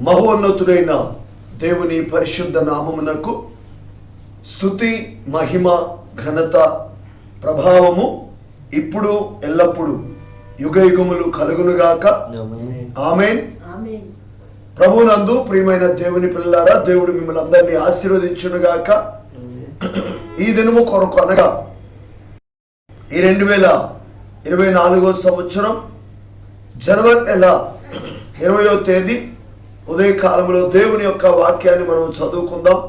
మహోన్నతుడైన దేవుని పరిశుద్ధ నామమునకు స్తుతి, మహిమ, ఘనత, ప్రభావము ఇప్పుడు ఎల్లప్పుడు యుగయుగములు కలుగునుగాక. ఆమేన్. ప్రభునందు ప్రియమైన దేవుని పిల్లలారా, దేవుడు మిమ్మల్ని అందరినీ ఆశీర్వదించునుగాక. ఈ దినము కొరకు అనగా ఈ 2024 సంవత్సరం జనవరి నెల 20వ తేదీ ఉదయకాలంలో దేవుని యొక్క వాక్యాన్ని మనం చదువుకుందాం.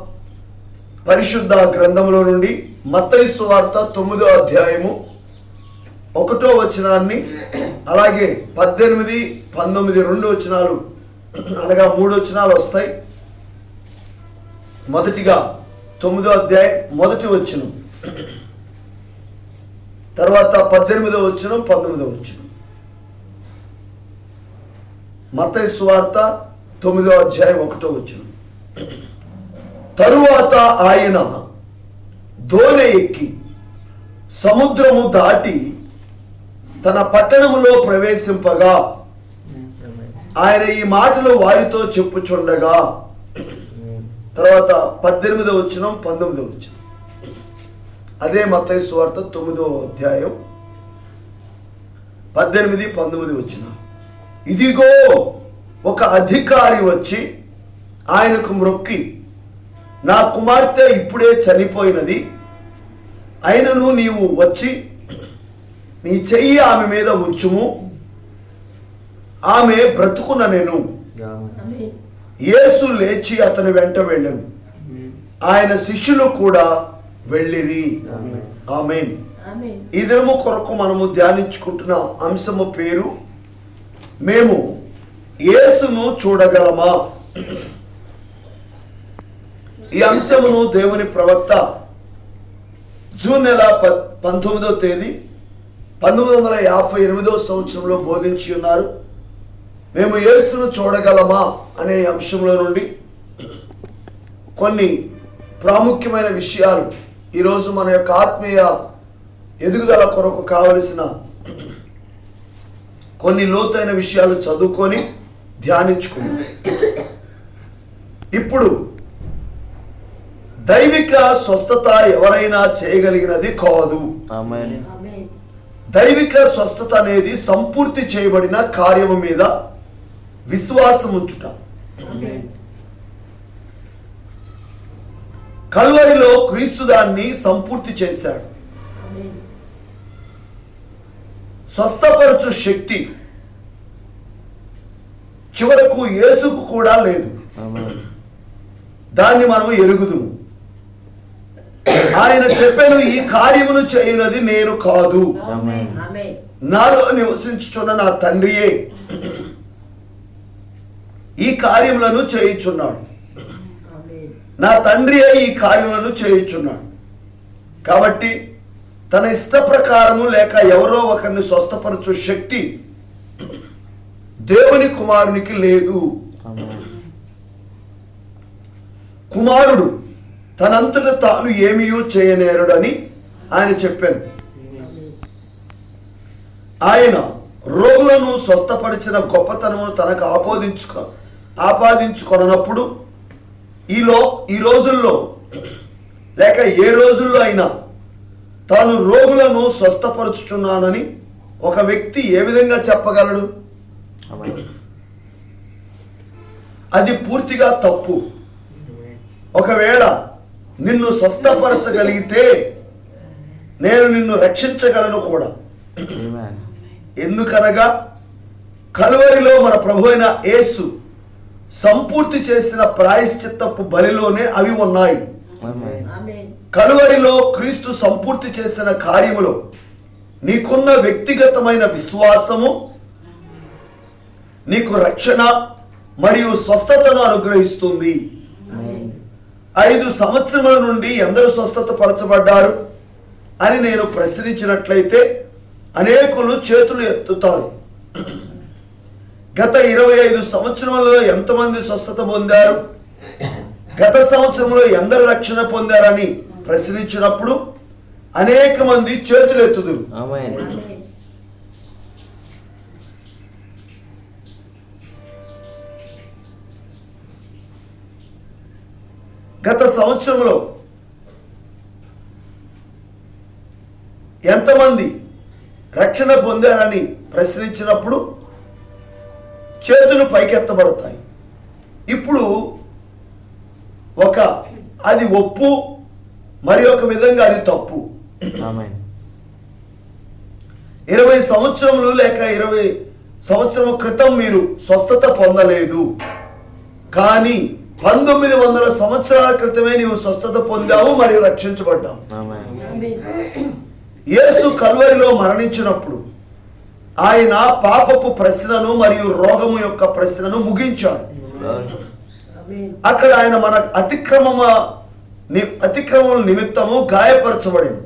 పరిశుద్ధ గ్రంథంలో నుండి మత్తయి సువార్త 9వ అధ్యాయము 1వ వచనాన్ని, అలాగే 18, 19 2 వచనాలు అనగా 3 వచనాలు వస్తాయి. మొదటిగా 9వ అధ్యాయం 1వ వచనం, తర్వాత 18వ వచనం, 19వ వచనం. మత్తయి సువార్త 9వ అధ్యాయం 1వ వచనం. తరువాత ఆయన దోణి ఎక్కి సముద్రము దాటి తన పట్టణములో ప్రవేశింపగా ఆయన ఈ మాటలు వారితో చెప్పుచుండగా, తర్వాత 18వ వచనం, 19వ వచనం. అదే మత్తయి సువార్త 9వ అధ్యాయం 18, 19 వచనం. ఇదిగో ఒక అధికారి వచ్చి ఆయనకు మ్రొక్కి, నా కుమార్తె ఇప్పుడే చనిపోయినది, అయినను నీవు వచ్చి నీ చెయ్యి ఆమె మీద ఉంచుము, ఆమె బ్రతుకుననెను. యేసు లేచి అతని వెంట వెళ్ళెను, ఆయన శిష్యులు కూడా వెళ్ళిరి. ఆమేన్. ఈ దినము కొరకు మనము ధ్యానించుకుంటున్న అంశము పేరు, మేము యేసును చూడగలమా. ఈ అంశమును దేవుని ప్రవక్త జూన్ నెల 19వ తేదీ 1958వ సంవత్సరంలో బోధించి ఉన్నారు. మేము యేసును చూడగలమా అనే అంశంలో నుండి కొన్ని ప్రాముఖ్యమైన విషయాలు ఈరోజు మన యొక్క ఆత్మీయ ఎదుగుదల కొరకు కావలసిన కొన్ని లోతైన విషయాలు చదువుకొని ధ్యానించుకున్నాం. ఇప్పుడు దైవిక స్వస్థత ఎవరైనా చేయగలిగినది కాదు. దైవిక స్వస్థత అనేది సంపూర్తి చేయబడిన కార్యము మీద విశ్వాసం ఉంచుట. కల్వరిలో క్రీస్తు దాన్ని సంపూర్తి చేశాడు. స్వస్థపరచు శక్తి చివరకు యేసుకు కూడా లేదు. దాన్ని మనము ఎరుగుదుము. ఆయన చెప్పాను, ఈ కార్యమును చేయనది నేను కాదు, నాలో నివసించుచున్న నా తండ్రియే ఈ కార్యములను చేయుచున్నాడు. నా తండ్రియే ఈ కార్యములను చేయుచున్నాడు. కాబట్టి తన ఇష్ట ప్రకారము లేక ఎవరో ఒకరిని స్వస్థపరచు శక్తి దేవుని కుమారునికి లేదు. కుమారుడు తనంతట తాను ఏమీయూ చేయనేరుడని ఆయన చెప్పాను. ఆయన రోగులను స్వస్థపరిచిన గొప్పతనమును తనకు ఆపాదించుకొనప్పుడు ఈ రోజుల్లో లేక ఏ రోజుల్లో అయినా తాను రోగులను స్వస్థపరుచుచున్నానని ఒక వ్యక్తి ఏ విధంగా చెప్పగలడు? అది పూర్తిగా తప్పు. ఒకవేళ నిన్ను స్వస్థపరచగలిగితే నేను నిన్ను రక్షించగలను కూడా. ఎందుకనగా కల్వరిలో మన ప్రభు అయిన యేసు సంపూర్తి చేసిన ప్రాయశ్చిత్తపు బలిలోనే అవి ఉన్నాయి. కల్వరిలో క్రీస్తు సంపూర్తి చేసిన కార్యములో నీకున్న వ్యక్తిగతమైన విశ్వాసము నీకు రక్షణ మరియు స్వస్థతను అనుగ్రహిస్తుంది. 5 సంవత్సరముల నుండి ఎందరు స్వస్థత పరచబడ్డారు అని నేను ప్రశ్నించినట్లయితే అనేకులు చేతులు ఎత్తుతారు. గత 25 సంవత్సరములలో ఎంతమంది స్వస్థత పొందారు, గత సంవత్సరంలో ఎందరు రక్షణ పొందారని ప్రశ్నించినప్పుడు అనేక మంది చేతులు ఎత్తుదురు. గత సంవత్సరంలో ఎంతమంది రక్షణ పొందారని ప్రశ్నించినప్పుడు చేతులు పైకెత్తబడతాయి. ఇప్పుడు అది ఒప్పు, మరి ఒక విధంగా అది తప్పు. 20 సంవత్సరములు లేక 20 సంవత్సరం క్రితం మీరు స్వస్థత పొందలేదు, కానీ 1900 సంవత్సరాల క్రితమే నీవు స్వస్థత పొందావు మరియు రక్షించబడ్డావు. యేసు కల్వరిలో మరణించినప్పుడు ఆయన పాపపు ప్రశ్నను మరియు రోగము యొక్క ప్రశ్నను ముగించాడు. అక్కడ ఆయన మన అతిక్రమముల నిమిత్తము గాయపరచబడింది.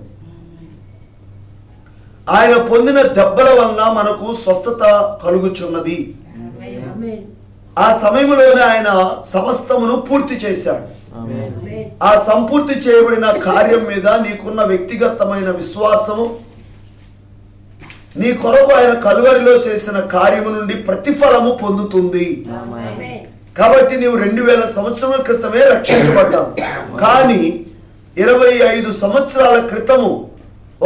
ఆయన పొందిన దెబ్బల వలన మనకు స్వస్థత కలుగుచున్నది. ఆ సమయంలోనే ఆయన సమస్తమును పూర్తి చేశాడు. ఆ సంపూర్తి చేయబడిన కార్యం మీద నీకున్న వ్యక్తిగతమైన విశ్వాసము నీ కొరకు ఆయన కలువరిలో చేసిన కార్యము నుండి ప్రతిఫలము పొందుతుంది. కాబట్టి నీవు 2000 సంవత్సరాల క్రితమే రక్షించబడ్డావు, కానీ 25 సంవత్సరాల క్రితము,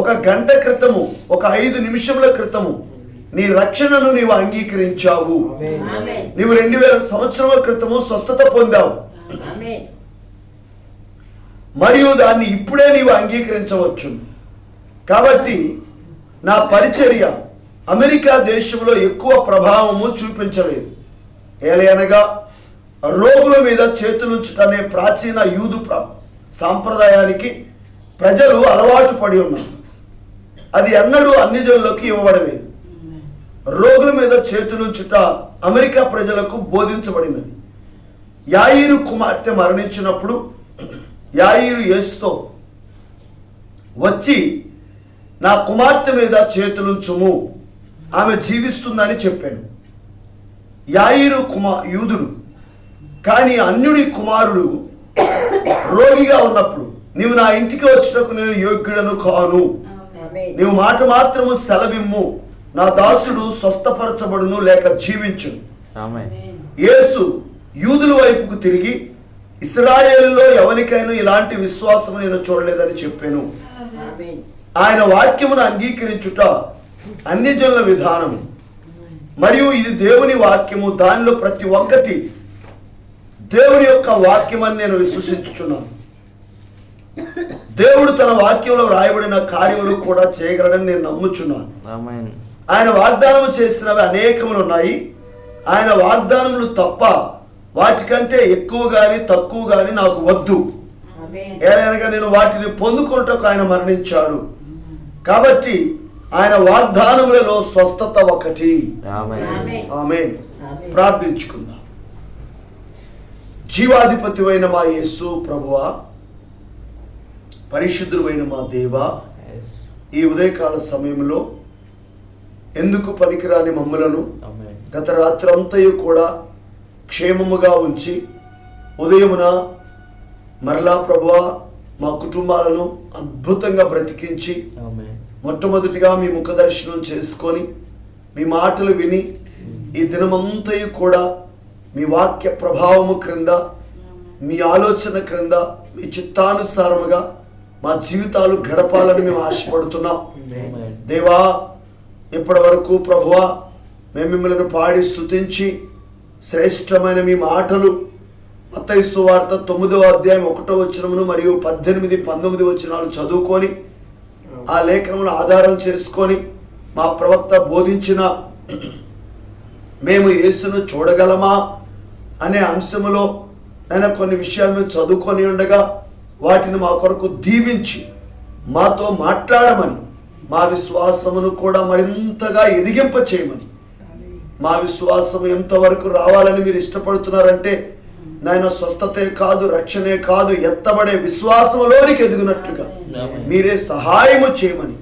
1 గంట క్రితము, 5 నిమిషముల క్రితము నీ రక్షణను నీవు అంగీకరించావు. నీవు 2000 సంవత్సరాల క్రితము స్వస్థత పొందావు, మరియు దాన్ని ఇప్పుడే నీవు అంగీకరించవచ్చు. కాబట్టి నా పరిచర్య అమెరికా దేశంలో ఎక్కువ ప్రభావము చూపించలేదు. ఏలయనగా రోగుల మీద చేతులుంచుటనే ప్రాచీన యూదు సాంప్రదాయానికి ప్రజలు అలవాటు పడి ఉన్నారు. అది ఎన్నడూ అన్ని జనులకు ఇవ్వబడలేదు. రోగుల మీద చేతులుంచుట అమెరికా ప్రజలకు బోధించబడినది. యాయీరు కుమార్తె మరణించినప్పుడు యాయీరు యేసుతో వచ్చి నా కుమార్తె మీద చేతులుంచుము, ఆమె జీవిస్తుందని చెప్పాను. యాయీరు యూదుడు, కానీ అన్యుడి కుమారుడు రోగిగా ఉన్నప్పుడు నీవు నా ఇంటికి వచ్చుటకు నేను యోగ్యుడను కాను, నీవు మాట మాత్రము సెలవిమ్ము, నా దాసుడు స్వస్థపరచబడును లేక జీవించును. యేసు యూదుల వైపుకు తిరిగి ఇశ్రాయేలులో ఎవరికైనా ఇలాంటి విశ్వాసము నేను చూడలేదని చెప్పాను. ఆయన వాక్యమును అంగీకరించుట అన్ని జనుల విధానం, మరియు ఇది దేవుని వాక్యము, దానిలో ప్రతి ఒక్కటి దేవుని యొక్క వాక్యమని నేను విశ్వసించుచున్నాను. దేవుడు తన వాక్యంలో రాయబడిన కార్యములు కూడా చేయగలడని నేను నమ్ముచున్నాను. ఆయన వాగ్దానము చేసినవి అనేకములు ఉన్నాయి. ఆయన వాగ్దానములు తప్ప వాటికంటే ఎక్కువ గాని తక్కువ గాని నాకు వద్దు. ఏలైనగా నేను వాటిని పొందుకొనుటకు ఆయన మరణించాడు. కాబట్టి ఆయన వాగ్దానములలో స్వస్థత ఒకటి. ఆమేన్. ప్రార్థించుకుందాం. జీవాధిపతివైన మా యేసు ప్రభువా, పరిశుద్ధుడైన మా దేవా, ఈ ఉదయకాల సమయంలో ఎందుకు పనికిరాని మమ్మలను గత రాత్రంతయు కూడా క్షేమముగా ఉంచి ఉదయమున మరలా ప్రభువా మా కుటుంబాలను అద్భుతంగా బ్రతికించి మొట్టమొదటిగా మీ ముఖ దర్శనం చేసుకొని మీ మాటలు విని ఈ దినమంతయు కూడా మీ వాక్య ప్రభావము క్రింద, మీ ఆలోచన క్రింద, మీ చిత్తానుసారముగా మా జీవితాలు గడపాలని మేము ఆశపడుతున్నాం. దేవా, ఇప్పటి వరకు ప్రభువా మేము మిమ్మల్ని పాడి స్తుతించి శ్రేష్టమైన మీ మాటలు మత్తయి సువార్త 9వ అధ్యాయం 1వ వచనమును మరియు 18, 19 వచనాలు చదువుకొని ఆ లేఖనమును ఆధారం చేసుకొని మా ప్రవక్త బోధించిన మేము యేసును చూడగలమా అనే అంశములో నేను కొన్ని విషయాలు మేము చదువుకొని ఉండగా వాటిని మా కొరకు దీవించి మాతో మాట్లాడమని, మా విశ్వాసమును కూడా మరింతగా ఎదిగింప చేయమని, మా విశ్వాసం ఎంతవరకు రావాలని మీరు ఇష్టపడుతున్నారంటే నాయన స్వస్థతే కాదు, రక్షణే కాదు, ఎత్తబడే విశ్వాసంలోనికి ఎదుగునట్లుగా మీరే సహాయము చేయమని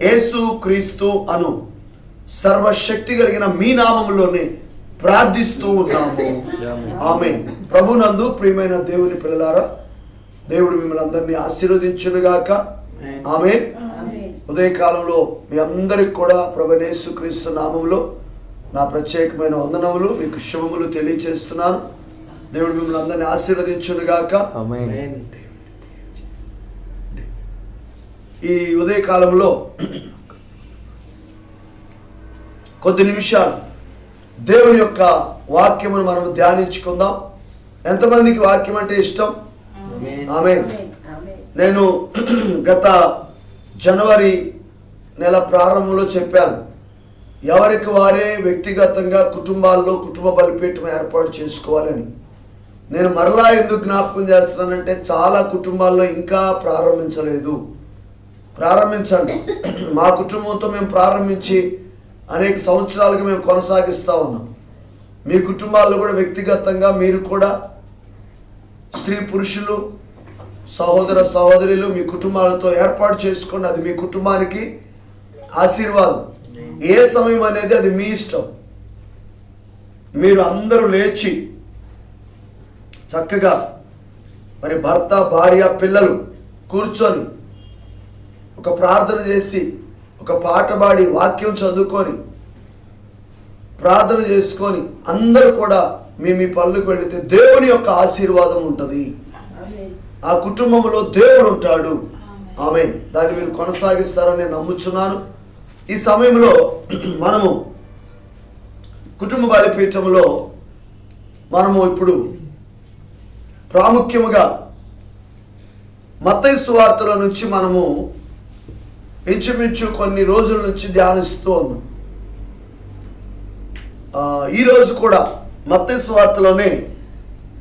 యేసు క్రీస్తు అను సర్వశక్తి కలిగిన మీ నామములోనే ప్రార్థిస్తూ ఉన్నాము. ఆమేన్. ప్రభునందు ప్రియమైన దేవుని పిల్లలారా, దేవుడు మిమ్మల్ని అందరినీ ఆశీర్వదించునుగాక. ఆమేన్. ఉదయకాలంలో మీ అందరికి కూడా ప్రభు యేసు క్రీస్తు నామములో నా ప్రత్యేకమైన వందనములు, మీకు శుభములు తెలియజేస్తున్నాను. దేవుడు మిమ్మల్ని అందరినీ ఆశీర్వదించునుగాక. ఆమేన్. ఈ ఉదయకాలంలో కొద్ది నిమిషాలు దేవుని యొక్క వాక్యమును మనం ధ్యానించుకుందాం. ఎంతమందికి వాక్యం అంటే ఇష్టం? ఆమేన్. నేను గత జనవరి నెల ప్రారంభంలో చెప్పాను, ఎవరికి వారే వ్యక్తిగతంగా కుటుంబాల్లో కుటుంబ బలిపీఠం ఏర్పాటు చేసుకోవాలని. నేను మరలా ఎందుకు జ్ఞాపకం చేస్తున్నానంటే, చాలా కుటుంబాల్లో ఇంకా ప్రారంభించలేదు. ప్రారంభించండి. మా కుటుంబంతో మేము ప్రారంభించి అనేక సంవత్సరాలుగా మేము కొనసాగిస్తూ ఉన్నాం. మీ కుటుంబాల్లో కూడా వ్యక్తిగతంగా మీరు కూడా స్త్రీ పురుషులు సహోదర సహోదరులు మీ కుటుంబాలతో ఏర్పాటు చేసుకోండి. అది మీ కుటుంబానికి ఆశీర్వాదం. ఏ సమయం అనేది అది మీ ఇష్టం. మీరు అందరూ లేచి చక్కగా మరి భర్త భార్య పిల్లలు కూర్చొని ఒక ప్రార్థన చేసి ఒక పాట పాడి వాక్యం చదువుకొని ప్రార్థన చేసుకొని అందరూ కూడా మీ పనులకు వెళితే దేవుని యొక్క ఆశీర్వాదం ఉంటుంది. ఆ కుటుంబంలో దేవుడు ఉంటాడు. ఆమేన్. దాన్ని మీరు కొనసాగిస్తారని నేను నమ్ముచున్నాను. ఈ సమయంలో మనము కుటుంబ బలిపీఠంలో మనము ఇప్పుడు ప్రాముఖ్యముగా మత్తయి సువార్తల నుంచి మనము ఇంచుమించు కొన్ని రోజుల నుంచి ధ్యానిస్తూ ఉన్నాం. ఈరోజు కూడా మత్తయి సువార్తలోనే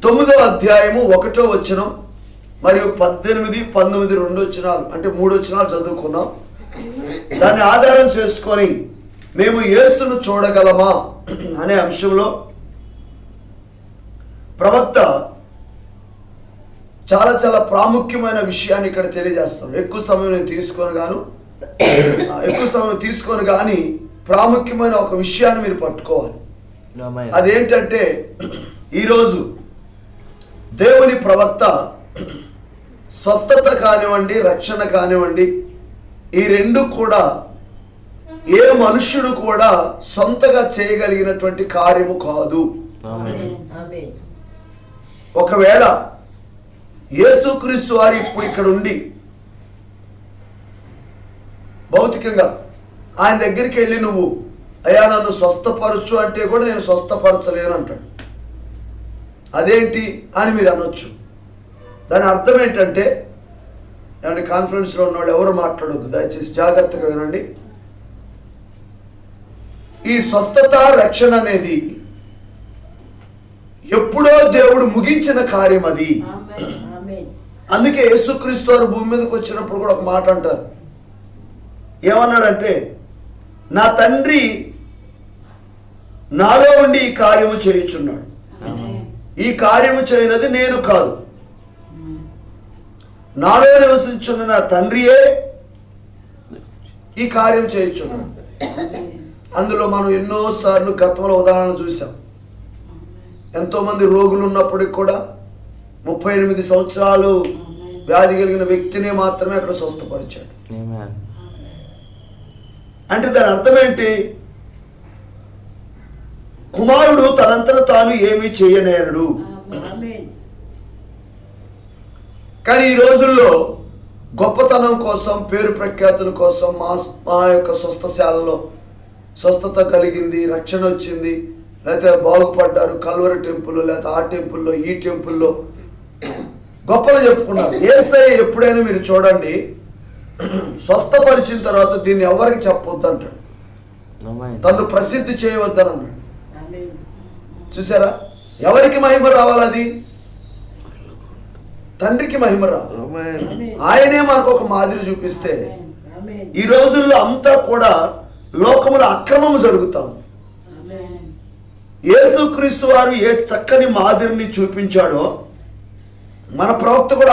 9వ అధ్యాయము 1వ వచనం మరియు 18, 19 2 వచనాలు అంటే 3 వచనాలు చదువుకున్నాం. దాన్ని ఆధారం చేసుకొని మేము యేసును చూడగలమా అనే అంశంలో ప్రవక్త చాలా చాలా ప్రాముఖ్యమైన విషయాన్ని ఇక్కడ తెలియజేస్తాను. ఎక్కువ సమయం తీసుకొని కానీ ప్రాముఖ్యమైన ఒక విషయాన్ని మీరు పట్టుకోవాలి. అదేంటంటే, ఈరోజు దేవుని ప్రవక్త స్వస్థత కానివ్వండి, రక్షణ కానివ్వండి, ఈ రెండు కూడా ఏ మనుష్యుడు కూడా సొంతగా చేయగలిగినటువంటి కార్యము కాదు. ఒకవేళ యేసుక్రీస్తు వారు ఇప్పుడు ఇక్కడ ఉండి భౌతికంగా ఆయన దగ్గరికి వెళ్ళి నువ్వు అయ్యా నన్ను స్వస్థపరచు అంటే కూడా నేను స్వస్థపరచలేను అంటాడు. అదేంటి అని మీరు అనొచ్చు. దాని అర్థం ఏంటంటే, ఏమంటే కాన్ఫరెన్స్లో ఉన్న వాళ్ళు ఎవరు మాట్లాడొద్దు, దయచేసి జాగ్రత్తగా వినండి. ఈ స్వస్థత రక్షణ అనేది ఎప్పుడో దేవుడు ముగించిన కార్యం అది. అందుకే యేసుక్రీస్తు వారు భూమి మీదకి వచ్చినప్పుడు కూడా ఒక మాట అంటారు. ఏమన్నాడంటే, నా తండ్రి నాలో ఉండి ఈ కార్యము చేయుచున్నాడు. ఈ కార్యము చేయనది నేను కాదు, నాలో నివసించున్న నా తండ్రియే ఈ కార్యం చేయుచున్నాడు. అందులో మనం ఎన్నోసార్లు గతంలో ఉదాహరణ చూసాం. ఎంతోమంది రోగులు ఉన్నప్పటికి కూడా 38 సంవత్సరాలు వ్యాధి కలిగిన వ్యక్తిని మాత్రమే అక్కడ స్వస్థపరిచాడు. అంటే దాని అర్థం ఏంటి? కుమారుడు తనంతట తాను ఏమీ చేయనేరడు. కానీ ఈ రోజుల్లో గొప్పతనం కోసం, పేరు ప్రఖ్యాతుల కోసం మా యొక్క స్వస్థశాలలో స్వస్థత కలిగింది, రక్షణ వచ్చింది, లేకపోతే బాగుపడ్డారు, కల్వరి టెంపుల్ లేకపోతే ఆ టెంపుల్లో ఈ టెంపుల్లో గొప్పలు చెప్పుకున్నారు. యేసయ్య ఎప్పుడైనా మీరు చూడండి, స్వస్థపరిచిన తర్వాత దీన్ని ఎవరికి చెప్పొద్దు అంటాడు, తను ప్రసిద్ధి చేయవద్దని అన్నాడు. చూసారా? ఎవరికి మహిమ రావాలి? అది తండ్రికి మహిమ రావాలి. ఆయనే మనకు ఒక మాదిరి చూపిస్తే, ఈ రోజుల్లో అంతా కూడా లోకములో అక్రమం జరుగుతాం. యేసుక్రీస్తు వారు ఏ చక్కని మాదిరిని చూపించాడో మన ప్రవక్త కూడా